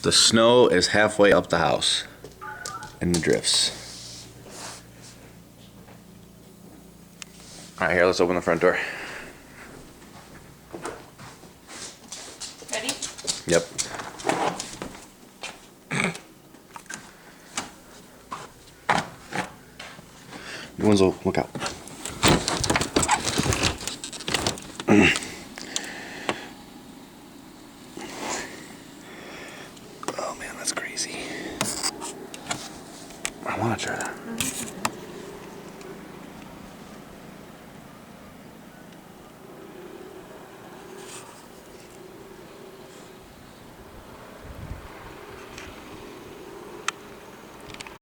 The snow is halfway up the house and the drifts. All right, here, let's open the front door. Ready? Yep. Winslow, look out.